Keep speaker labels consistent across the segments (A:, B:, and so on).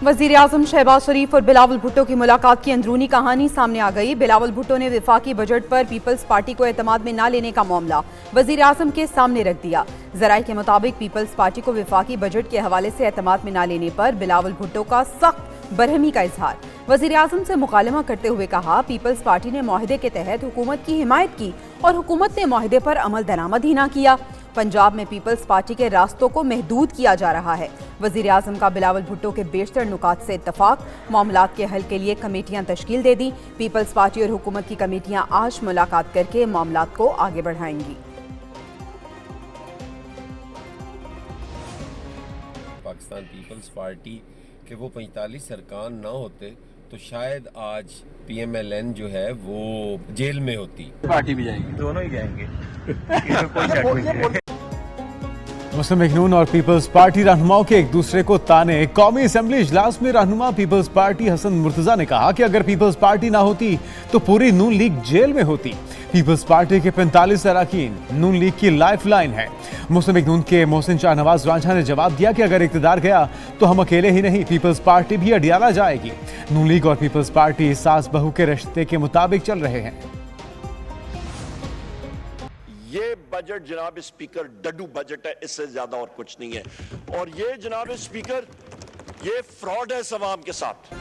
A: वज़ीर आज़म शहबाज शरीफ और बिलावल भुट्टो की मुलाकात की अंदरूनी कहानी सामने आ गई। बिलावल भुट्टो ने वफाकी बजट पर पीपल्स पार्टी को एतमाद में न लेने का मामला वज़ीर आज़म के सामने रख दिया। ज़राए के मुताबिक पीपल्स पार्टी को वफाकी बजट के हवाले से एतमाद में न लेने पर बिलावल भुट्टो का सख्त बरहमी का इजहार। वज़ीर आज़म से मुकालमा करते हुए कहा, पीपल्स पार्टी ने मुआहदे के तहत हुकूमत की हिमायत की और हुकूमत ने मुआहदे पर अमल दरामद ही ना किया। पंजाब में पीपल्स पार्टी के रास्तों को महदूद किया जा रहा है। वज़ीर आज़म का बिलावल भुट्टो के बेशतर नुकात से इत्तफाक, मामलात के हल के लिए कमेटियां तश्कील दे दी। पीपल्स पार्टी और हुकूमत की कमेटियां आज मुलाकात करके मामलात को आगे बढ़ाएंगी।
B: पाकिस्तान पीपल्स पार्टी के वो 45 अरकान ना होते तो शायद आज PMLN जो है वो जेल में होती।
C: पार्टी भी जाएंगे, दोनों ही जाएंगे। कोई शक नहीं है।
D: मुस्लिम लीग नून और पीपल्स पार्टी रहनुमाओं के एक दूसरे को ताने। कौमी असेंबली इजलास में रहनुमा पीपल्स पार्टी हसन मुर्तजा ने कहा कि अगर पीपल्स पार्टी ना होती तो पूरी नून लीग जेल में होती। पीपल्स पार्टी के 45 अरकान नून लीग की लाइफ लाइन है। मुस्लिम लीग नून के मोहसिन शाहनवाज रांझा ने जवाब दिया कि अगर इक़्तिदार गया तो हम अकेले ही नहीं, पीपल्स पार्टी भी अडियाला जाएगी। नून लीग और पीपल्स पार्टी सास बहू के रिश्ते के मुताबिक चल रहे हैं।
E: ये बजट जनाब स्पीकर डड्डू बजट है, इससे ज्यादा और कुछ नहीं है। और ये जनाब स्पीकर ये फ्रॉड है अवाम के साथ।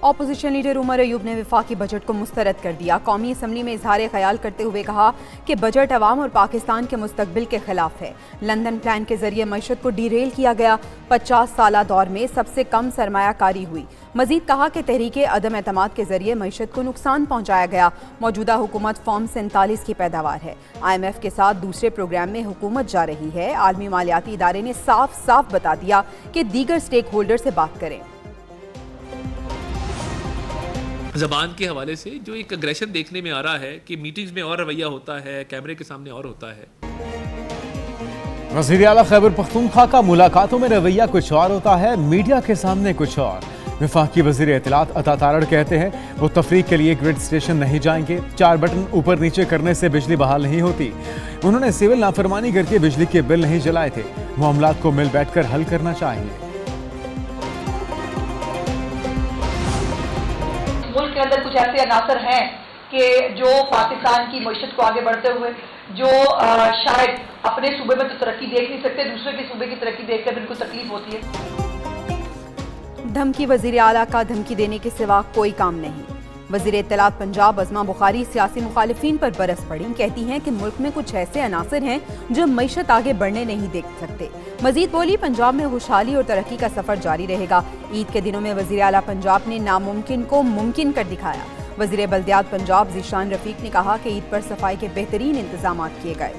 A: ऑपोजिशन लीडर उमर अयूब ने वफाकी बजट को मुस्तरद कर दिया। कौमी असम्बली में इजहार ख्याल करते हुए कहा कि बजट अवाम और पाकिस्तान के मुस्तकबिल के खिलाफ है। लंदन प्लान के जरिए मईशत को डीरेल किया गया। 50 साला दौर में सबसे कम सरमायाकारी हुई। मजीद कहा कि तहरीके अदम एतमाद के जरिए मईशत को नुकसान पहुंचाया गया। मौजूदा हुकूमत फॉर्म 47 की पैदावार है। IMF के साथ दूसरे प्रोग्राम में हुकूमत जा रही है। आलमी मालियाती इदारे ने साफ साफ बता दिया कि दीगर स्टेक होल्डर से बात करें।
F: ज़बान के हवाले से जो एक अग्रेशन देखने में आ रहा है कि मीटिंग्स में और रवैया होता है, कैमरे के सामने और होता है।
D: वज़ीर आला खैबर पख्तूनख्वा का मुलाकातों में रवैया कुछ और होता है, मीडिया के सामने कुछ और। वफाकी वज़ीर इत्तलात अता तारड़ कहते हैं वो तफरीक के लिए ग्रिड स्टेशन नहीं जाएंगे। 4 बटन ऊपर नीचे करने से बिजली बहाल नहीं होती। उन्होंने सिविल नाफरमानी करके बिजली के बिल नहीं जलाए थे। मामलात को मिल बैठकर हल करना चाहिए।
G: मुल्क के अंदर कुछ ऐसे अनासर हैं कि जो पाकिस्तान की मईशत को आगे बढ़ते हुए जो शायद अपने सूबे में तो तरक्की देख नहीं सकते, दूसरे के सूबे की तरक्की देखकर बिल्कुल तकलीफ होती है।
A: धमकी वज़ीर आला का धमकी देने के सिवा कोई काम नहीं। वज़ीर इत्तलात पंजाब अज़मा बुखारी सियासी मुखालिफिन पर बरस पड़ी। कहती हैं कि मुल्क में कुछ ऐसे अनासर हैं जो मईशत आगे बढ़ने नहीं देख सकते। मजीद बोली, पंजाब में खुशहाली और तरक्की का सफर जारी रहेगा। ईद के दिनों में वज़ीर आला पंजाब ने नामुमकिन को मुमकिन कर दिखाया। वज़ीर बल्दियात पंजाब ज़ीशान रफ़ीक ने कहा कि ईद पर सफाई के बेहतरीन इंतजाम किए गए।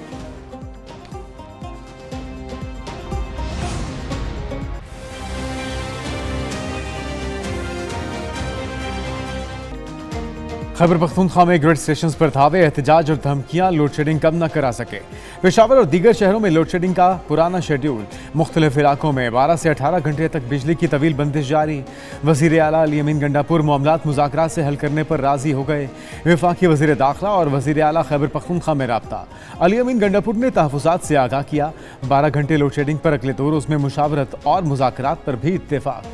D: खैबर पख्तूनख्वा में ग्रिड स्टेशन पर धावे, एहतजाज और धमकियां लोड शेडिंग कम न करा सके। पेशावर और दीगर शहरों में लोड शेडिंग का पुराना शेड्यूल। मुख्तलिफ इलाकों में 12 से 18 घंटे तक बिजली की तवील बंदिश जारी। वज़ीर आला अली अमीन गंडापुर मामलात मुज़ाकरात से हल करने पर राजी हो गए। वफाकी वज़ीर दाखिला और वज़ीर आला खैबर पख्तूनख्वा में राब्ता। अली अमीन गंडापुर ने तहफ़्फ़ुज़ात से आगाह किया। 12 घंटे लोड शेडिंग पर अगले 2 रोज़ में मुशावरत और मुज़ाकरात पर भी इत्तेफाक।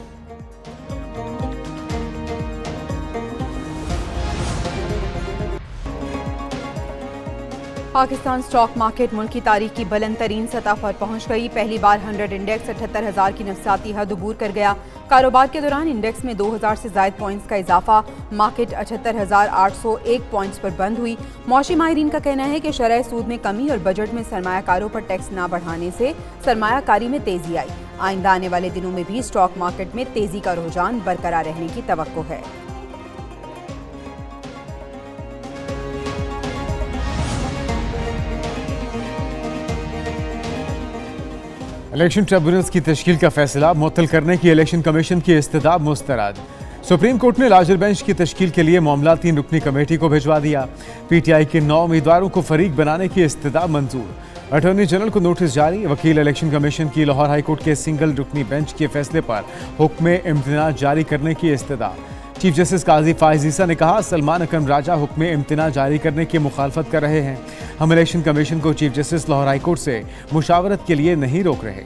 A: पाकिस्तान स्टॉक मार्केट मुल्क की तारीख की बुलंद तरीन सतह पर पहुंच गई। पहली बार 100 इंडेक्स 78,000 की नफसाती हद अबूर कर गया। कारोबार के दौरान इंडेक्स में 2000 से ज़ायद पॉइंट्स का इजाफा। मार्केट 78,801 पॉइंट्स पर बंद हुई। मौशी माहिरीन का कहना है कि शरह सूद में कमी और बजट में सरमायाकारों पर टैक्स न बढ़ाने से सरमायाकारी में तेजी आई। आइंदा आने वाले दिनों में भी स्टॉक मार्केट में तेजी का रुझान बरकरार रहने की तवक्को है।
D: इलेक्शन ट्रिब्यूनल्स की तश्कील का फैसला मुअत्तल करने की इलेक्शन कमीशन की इस्तदाब मुस्तरद। सुप्रीम कोर्ट ने लार्जर बेंच की तश्कील के लिए मामला 3 रुकनी कमेटी को भिजवा दिया। PTI के 9 उम्मीदवारों को फरीक बनाने की इस्तदाब मंजूर। अटॉर्नी जनरल को नोटिस जारी। वकील इलेक्शन कमीशन की लाहौर हाई कोर्ट के सिंगल रुकनी बेंच के फैसले पर हुक्म इम्तिना जारी करने की इस्तदा। चीफ जस्टिस काजी फाइज ईसा ने कहा, सलमान अकरम राजा हुक्म इम्तिना जारी करने की मुखालफत कर रहे हैं। हम इलेक्शन कमीशन को chief justice Lahore high court से मुशावरत के लिए नहीं रोक रहे।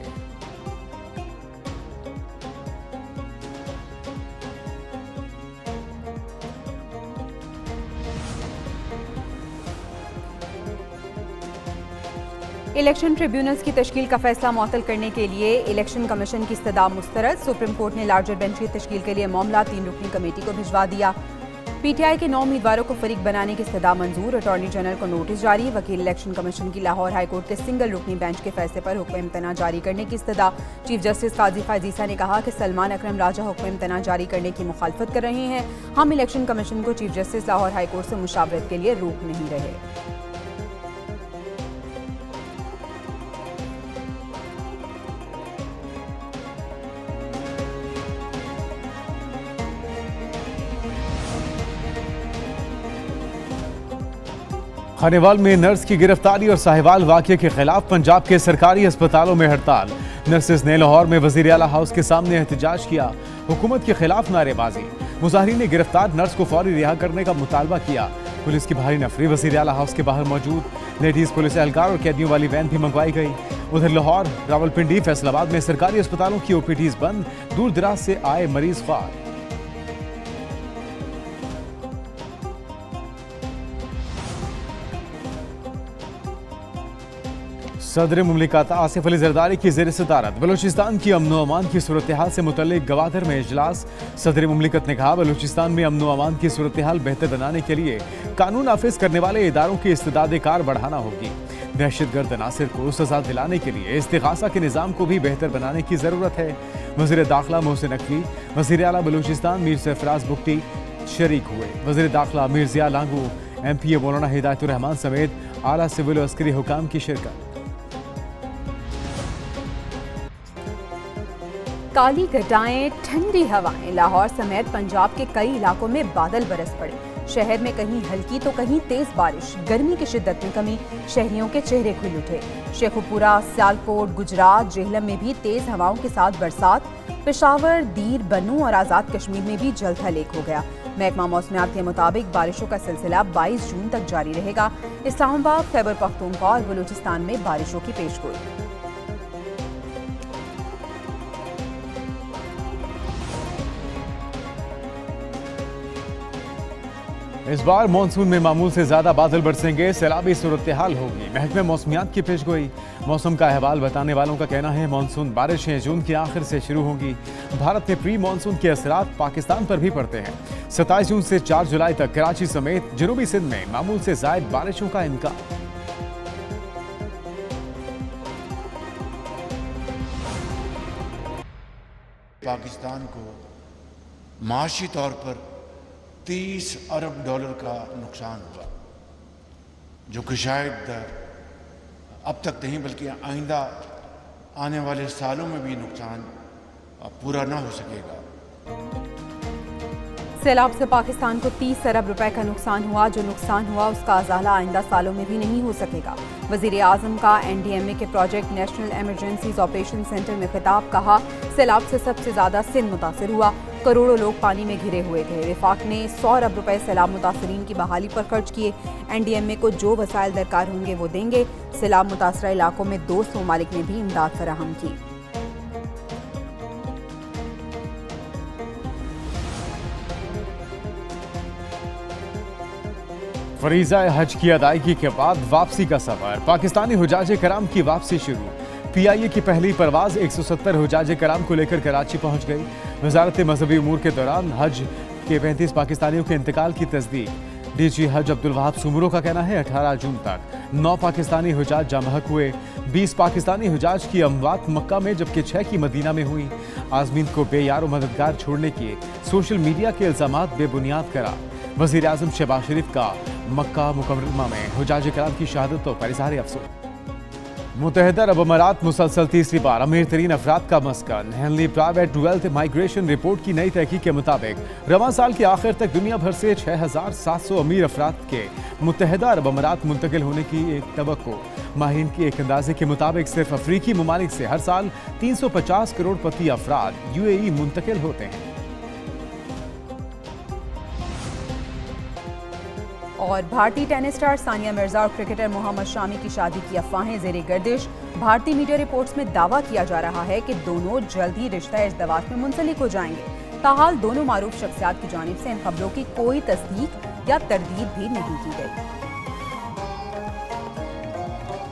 A: इलेक्शन ट्रिब्यूनल्स की तश्कील का फैसला मुअत्तल करने के लिए इलेक्शन कमीशन की इस्तदा मुस्तरद। सुप्रीम कोर्ट ने लार्जर बेंच की तश्कील के लिए मामला 3 रुकनी कमेटी को भिजवा दिया। पीटीआई के 9 उम्मीदवारों को फरीक बनाने की इस्तदा मंजूर। अटॉर्नी जनरल को नोटिस जारी। वकील इलेक्शन कमीशन की लाहौर हाई कोर्ट के सिंगल रुकनी बेंच के फैसले पर हुक्म इम्तना जारी करने की इस्तदा। चीफ जस्टिस काजी फायजीसा ने कहा कि सलमान अकरम राजा हुक्म इम्तना जारी करने की मुखालफत कर रहे हैं। हम इलेक्शन कमीशन को chief justice Lahore high court से मुशावरत के लिए रोक नहीं रहे।
D: खानेवाल में नर्स की गिरफ्तारी और साहिवाल वाकये के खिलाफ पंजाब के सरकारी अस्पतालों में हड़ताल। नर्सेज ने लाहौर में वजीर आला हाउस के सामने एहतजाज किया। हुकूमत के खिलाफ नारेबाजी। मुजाहिरीन ने गिरफ्तार नर्स को फौरी रिहा करने का मुतालबा किया। पुलिस की भारी नफरी वजीर आला हाउस के बाहर मौजूद। लेडीज पुलिस एहलकार और कैदियों वाली वैन भी मंगवाई गई। उधर लाहौर, रावलपिंडी, फैसलाबाद में सरकारी अस्पतालों की ओपीडीज बंद। दूर दराज से आए मरीज फार। सदर मुमलिकत आसिफ अली जरदारी की ज़ेर सदारत बलूचिस्तान की अमन व अमान की सूरत हाल से मुतल्लिक गवादर में इजलास। सदर मुमलिकत ने कहा बलूचिस्तान में अमन व अमान की सूरत हाल बेहतर बनाने के लिए कानून नाफिज करने वाले इदारों की इस्तेदाद कार बढ़ाना होगी। दहशतगर्द अनासर को सजा दिलाने के लिए इस्तिगासा के निज़ाम को भी बेहतर बनाने की ज़रूरत है। वज़ीर दाखिला मोहसिन नकवी, वज़ीर आला बलूचिस्तान मीर सरफराज बुगटी शरीक हुए। वज़ीर दाखिला मीर ज़िया लांगू, MPA मौलाना हिदायतुर रहमान समेत आला सिविल व अस्करी हुकाम की शिरकत।
A: काली घटाएं, ठंडी हवाएं। लाहौर समेत पंजाब के कई इलाकों में बादल बरस पड़े। शहर में कहीं हल्की तो कहीं तेज बारिश। गर्मी की शिद्दत में कमी। शहरियों के चेहरे खुल उठे। शेखुपुरा, सियालकोट, गुजरात, जेहलम में भी तेज हवाओं के साथ बरसात। पेशावर, दीर, बनू और आज़ाद कश्मीर में भी जल थलेक हो गया। महकमा मौसमियात के मुताबिक बारिशों का सिलसिला 22 जून तक जारी रहेगा। इस्लामाबाद, खैबर पख्तूनख्वा और बलूचिस्तान में बारिशों की पेशगोई।
D: इस बार मानसून में मामूल से ज्यादा बादल बरसेंगे। सैलाबी सूरत हाल होगी। महकमे मौसमियात की पेशगोई। मौसम का अहवाल बताने वालों का कहना है मानसून बारिशें जून के आखिर से शुरू होंगी। भारत में प्री मानसून के असरात पाकिस्तान पर भी पड़ते हैं। 27 जून से 4 जुलाई तक कराची समेत जनूबी सिंध में मामूल से जायद बारिशों का इम्कान।
H: पाकिस्तान को माशी तौर पर 30 अरब डॉलर का नुकसान हुआ, जो कि शायद अब तक नहीं बल्कि आइंदा आने वाले सालों में भी नुकसान पूरा ना हो सकेगा।
A: सैलाब से पाकिस्तान को 30 अरब रुपए का नुकसान हुआ। जो नुकसान हुआ उसका अजाला आइंदा सालों में भी नहीं हो सकेगा। वजीर आजम का NDMA के project national emergencies operation centre में खिताब। कहा सैलाब से सबसे ज्यादा सिंध मुतासर हुआ। करोड़ों लोग पानी में घिरे हुए थे। विफाक ने 100 अरब रुपए सैलाब मुतासरीन की बहाली पर खर्च किए। NDMA को जो वसाइल दरकार होंगे वो देंगे। सैलाब मुतासरा इलाकों में 200 ममालिक ने भी इमदाद फराहम की।
D: फरीज़ा हज की अदायगी के बाद वापसी का सफर। पाकिस्तानी हुजाजे कराम की वापसी शुरू। PIA की पहली परवाज 170 हुजाजे कराम को लेकर कराची पहुंच गई। वजारत मजहबी उमूर के दौरान हज के 35 पाकिस्तानियों के इंतकाल की तस्दीक। DG हज अब्दुल वहाब सुमरो का कहना है 18 जून तक 9 पाकिस्तानी हुजाज जामहक हुए। 20 पाकिस्तानी हुजाज की अमवात मक्का में जबकि 6 की मदीना में हुई। आज़मीन को बेयार मददगार छोड़ने के सोशल मीडिया के इल्जामात बेबुनियाद करार। वज़ीर आज़म शहबाज शरीफ का मक्का मुकर्रमा में हुजाज कराम की शहादतों पर इज़हार अफसोस। मुत्तहिदा अरब अमारात मुसलसल तीसरी बार अमीर तरीन अफराद का मस्कन। Henley private wealth migration report की नई तहकीक के मुताबिक रवां साल के आखिर तक दुनिया भर से 6700 अमीर अफराद के मुत्तहिदा अरब अमारात मुंतकिल होने की एक तवक्को। माहिरीन के एक अंदाजे के मुताबिक सिर्फ अफ्रीकी ममालिक से हर साल 350 करोड़पति अफराद UAE मुंतकिल होते हैं।
A: और भारतीय टेनिस स्टार सानिया मिर्जा और क्रिकेटर मोहम्मद शामी की शादी की अफवाहें ज़ेरे गर्दिश। भारतीय मीडिया रिपोर्ट्स में दावा किया जा रहा है कि दोनों जल्द ही रिश्ता इज़्दवाज में मुंसलिक हो जाएंगे। ताहाल दोनों मारूफ शख्सियात की जानिब से इन खबरों की कोई तस्दीक या तरदीद भी नहीं की गई।